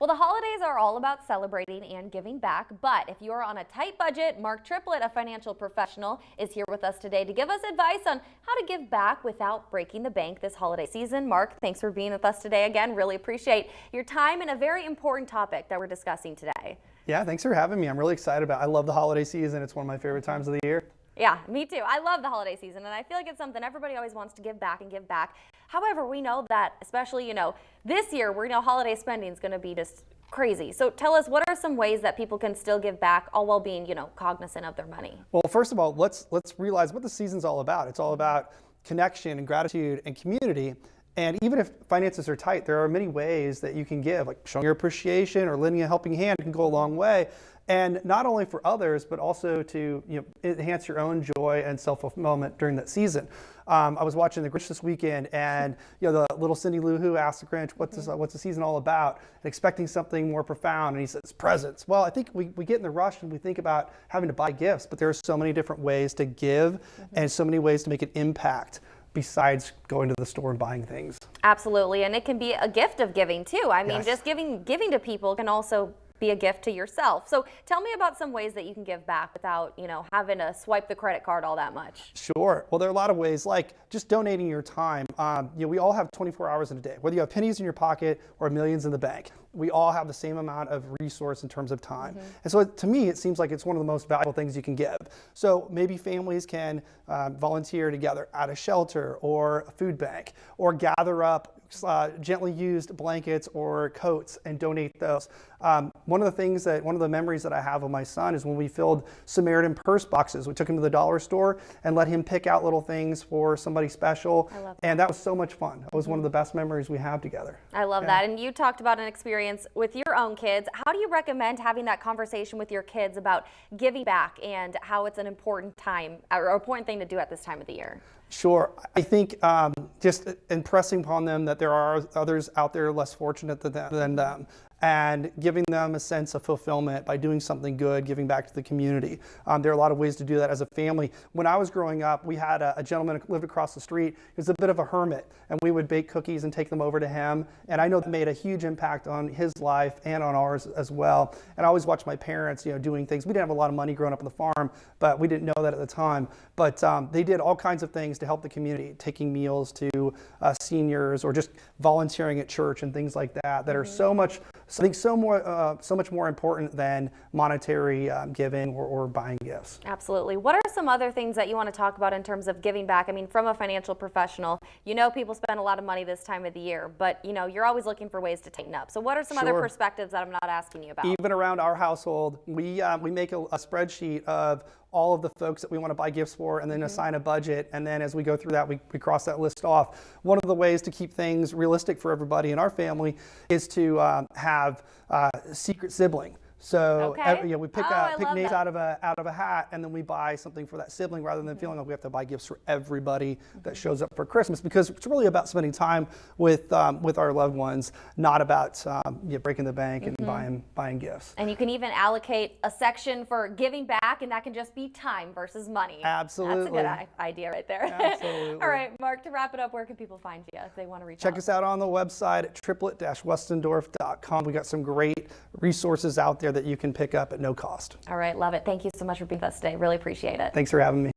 Well, the holidays are all about celebrating and giving back, but if you're on a tight budget, Mark Triplett, a financial professional, is here with us today to give us advice on how to give back without breaking the bank this holiday season. Mark, thanks for being with us today again. Really appreciate your time and a very important topic that we're discussing today. Yeah, thanks for having me. I'm really excited about it. I love the holiday season. It's one of my favorite times of the year. Yeah, me too. I love the holiday season, and I feel like it's something everybody always wants to give back and give back. However, we know that, especially, this year, we know holiday spending is going to be just crazy. So tell us, what are some ways that people can still give back, all while being, cognizant of their money? Well, first of all, let's realize what the season's all about. It's all about connection and gratitude and community. And even if finances are tight, there are many ways that you can give, like showing your appreciation or lending a helping hand can go a long way. And not only for others, but also to enhance your own joy and self-fulfillment during that season. I was watching The Grinch this weekend, and the little Cindy Lou Who asked the Grinch, what's the season all about? And expecting something more profound, and he says, presents. Well, I think we get in the rush and we think about having to buy gifts, but there are so many different ways to give and so many ways to make an impact besides going to the store and buying things. Absolutely, and it can be a gift of giving too. I mean, just giving to people can also be a gift to yourself. So tell me about some ways that you can give back without, having to swipe the credit card all that much. Sure. Well, there are a lot of ways, like just donating your time. We all have 24 hours in a day, whether you have pennies in your pocket or millions in the bank. We all have the same amount of resource in terms of time. And so to me, it seems like it's one of the most valuable things you can give. So maybe families can volunteer together at a shelter or a food bank, or gather up gently used blankets or coats and donate those. One of the memories that I have of my son is when we filled Samaritan purse boxes. We took him to the dollar store and let him pick out little things for somebody special. I love that. And that was so much fun. It was one of the best memories we have together. I love that. And you talked about an experience with your own kids. How do you recommend having that conversation with your kids about giving back and how it's an important time or important thing to do at this time of the year? Sure. I think just impressing upon them that there are others out there less fortunate than them, and giving them a sense of fulfillment by doing something good, giving back to the community. There are a lot of ways to do that as a family. When I was growing up, we had a gentleman who lived across the street. He was a bit of a hermit, and we would bake cookies and take them over to him. And I know that made a huge impact on his life and on ours as well. And I always watched my parents, doing things. We didn't have a lot of money growing up on the farm, but we didn't know that at the time. But they did all kinds of things to help the community, taking meals to seniors or just volunteering at church and things like that are so much more important than monetary giving or buying gifts. Absolutely. What are some other things that you want to talk about in terms of giving back? I mean, from a financial professional, people spend a lot of money this time of the year, but you're always looking for ways to tighten up. So what are some other perspectives that I'm not asking you about? Even around our household, we make a spreadsheet of all of the folks that we want to buy gifts for, and then assign a budget. And then as we go through that, we cross that list off. One of the ways to keep things realistic for everybody in our family is to have a secret sibling. So we pick names out of a hat, and then we buy something for that sibling, rather than feeling like we have to buy gifts for everybody that shows up for Christmas, because it's really about spending time with our loved ones, not about breaking the bank and buying gifts. And you can even allocate a section for giving back, and that can just be time versus money. Absolutely. That's a good idea right there. Absolutely. All right, Mark, to wrap it up, where can people find you if they want to reach out? Check us out on the website at triplett-westendorf.com. We got some great resources out there that you can pick up at no cost. All right, love it. Thank you so much for being with us today. Really appreciate it. Thanks for having me.